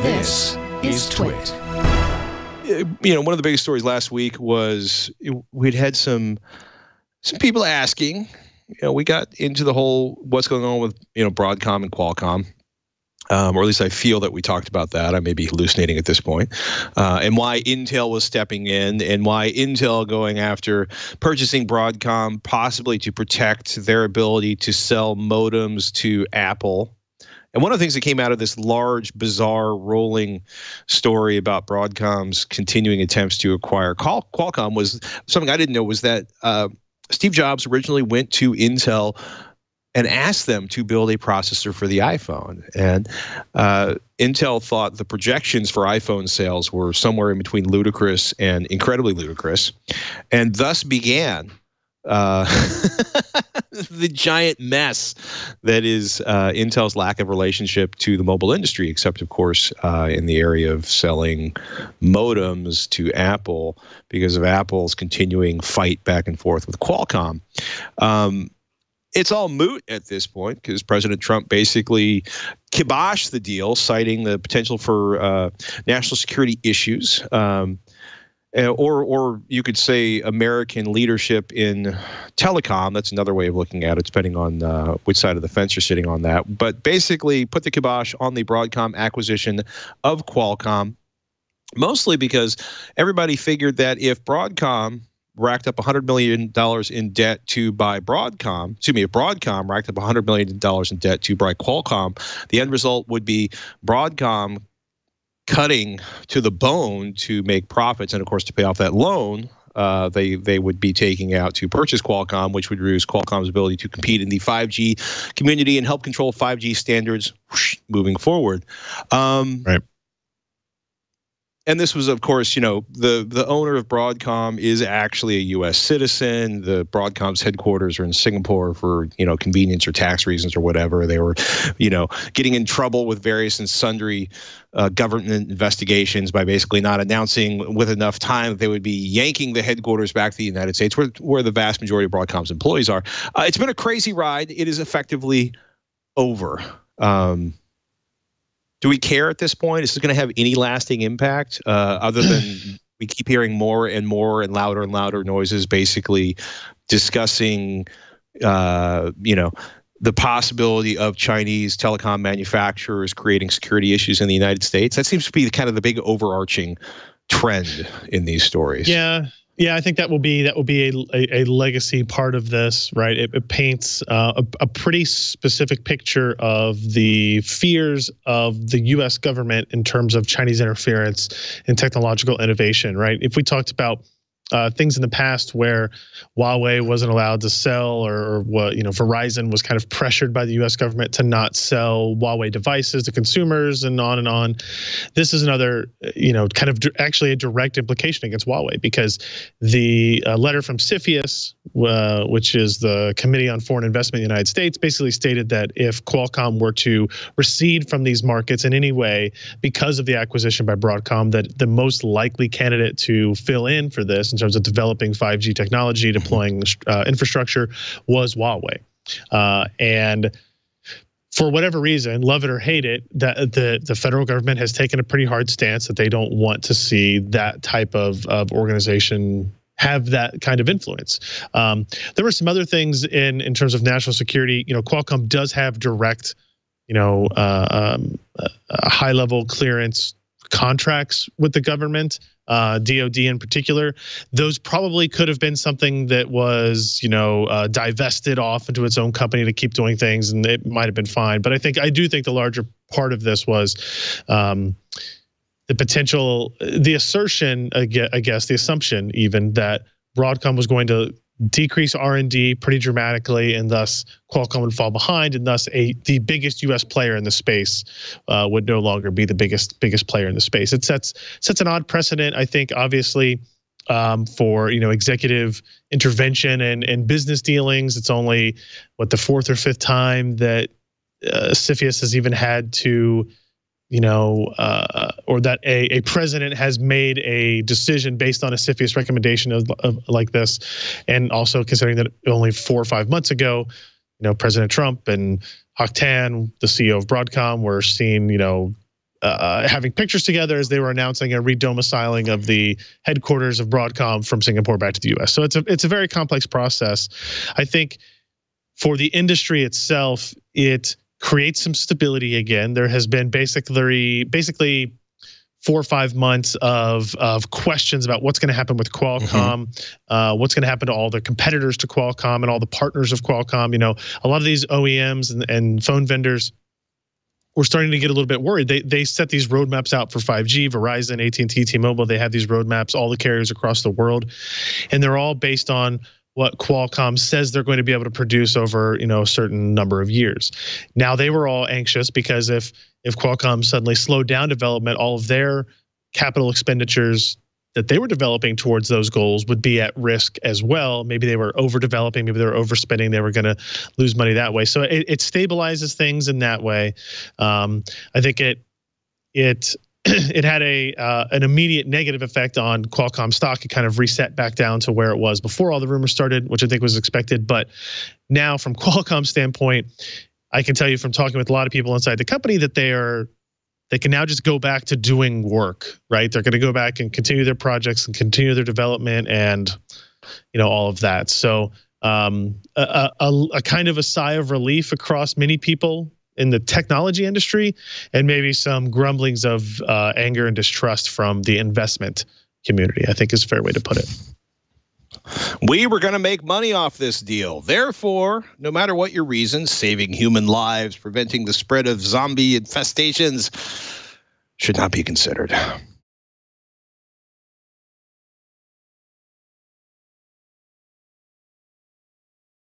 This is TWiT. One of the biggest stories last week was we'd had some people asking. We got into the whole what's going on with Broadcom and Qualcomm, or at least I feel that we talked about that. I may be hallucinating at this point, and why Intel was stepping in, and why Intel going after purchasing Broadcom, possibly to protect their ability to sell modems to Apple. And one of the things that came out of this large, bizarre, rolling story about Broadcom's continuing attempts to acquire Qualcomm was something I didn't know, was that Steve Jobs originally went to Intel and asked them to build a processor for the iPhone. And Intel thought the projections for iPhone sales were somewhere in between ludicrous and incredibly ludicrous, and thus began the giant mess that is Intel's lack of relationship to the mobile industry, except, of course, in the area of selling modems to Apple because of Apple's continuing fight back and forth with Qualcomm. It's all moot at this point because President Trump basically kiboshed the deal, citing the potential for national security issues. Or you could say American leadership in telecom. That's another way of looking at it, depending on which side of the fence you're sitting on that. But basically put the kibosh on the Broadcom acquisition of Qualcomm, mostly because everybody figured that if Broadcom racked up $100 million in debt to buy Broadcom, if Broadcom racked up $100 million in debt to buy Qualcomm, the end result would be Broadcom cutting to the bone to make profits, and of course to pay off that loan they would be taking out to purchase Qualcomm, which would reduce Qualcomm's ability to compete in the 5G community and help control 5G standards moving forward. Right. And this was, of course, the owner of Broadcom is actually a U.S. citizen. The Broadcom's headquarters are in Singapore for, convenience or tax reasons or whatever. They were, getting in trouble with various and sundry government investigations by basically not announcing with enough time that they would be yanking the headquarters back to the United States, where the vast majority of Broadcom's employees are. It's been a crazy ride. It is effectively over. Do we care at this point? Is this going to have any lasting impact other than we keep hearing more and louder noises basically discussing, the possibility of Chinese telecom manufacturers creating security issues in the United States? That seems to be kind of the big overarching trend in these stories. Yeah, I think that will be a legacy part of this, right? It paints a pretty specific picture of the fears of the U.S. government in terms of Chinese interference in technological innovation, right? If we talked about things in the past where Huawei wasn't allowed to sell, or Verizon was kind of pressured by the U.S. government to not sell Huawei devices to consumers, and on and on. This is another, kind of actually a direct implication against Huawei, because the letter from CFIUS, which is the Committee on Foreign Investment in the United States, basically stated that if Qualcomm were to recede from these markets in any way because of the acquisition by Broadcom, that the most likely candidate to fill in for this in terms of developing 5G technology, deploying infrastructure, was Huawei. And for whatever reason, love it or hate it, that the federal government has taken a pretty hard stance that they don't want to see that type of organization have that kind of influence. There were some other things in terms of national security. Qualcomm does have direct, high-level clearance contracts with the government, DOD in particular. Those probably could have been something that was, divested off into its own company to keep doing things, and it might have been fine. But I do think the larger part of this was the potential, the assertion, I guess, the assumption even, that Broadcom was going to decrease R&D pretty dramatically, and thus Qualcomm would fall behind, and thus the biggest U.S. player in the space would no longer be the biggest foplayer in the space. It sets an odd precedent, I think, obviously, for executive intervention and business dealings. It's only the fourth or fifth time that CFIUS has even had to, or that a president has made a decision based on a CFIUS recommendation of like this. And also considering that only 4 or 5 months ago, President Trump and Hock Tan, the CEO of Broadcom, were seen, having pictures together as they were announcing a redomiciling of the headquarters of Broadcom from Singapore back to the U.S. So it's a very complex process. I think for the industry itself, it creates some stability again. There has been basically 4 or 5 months of questions about what's going to happen with Qualcomm, what's going to happen to all the competitors to Qualcomm and all the partners of Qualcomm. You know, a lot of these OEMs and phone vendors were starting to get a little bit worried. They set these roadmaps out for 5G, Verizon, AT&T, T-Mobile. They have these roadmaps, all the carriers across the world, and they're all based on what Qualcomm says they're going to be able to produce over, you know, a certain number of years. Now they were all anxious because if Qualcomm suddenly slowed down development, all of their capital expenditures that they were developing towards those goals would be at risk as well. Maybe they were overdeveloping, maybe they were overspending, they were going to lose money that way. So it stabilizes things in that way. I think it had an immediate negative effect on Qualcomm stock. It kind of reset back down to where it was before all the rumors started, which I think was expected. But now from Qualcomm's standpoint, I can tell you from talking with a lot of people inside the company that they can now just go back to doing work, right? They're going to go back and continue their projects and continue their development and, you know, all of that. So a kind of a sigh of relief across many people in the technology industry, and maybe some grumblings of anger and distrust from the investment community, I think is a fair way to put it. We were going to make money off this deal. Therefore, no matter what your reasons, saving human lives, preventing the spread of zombie infestations should not be considered.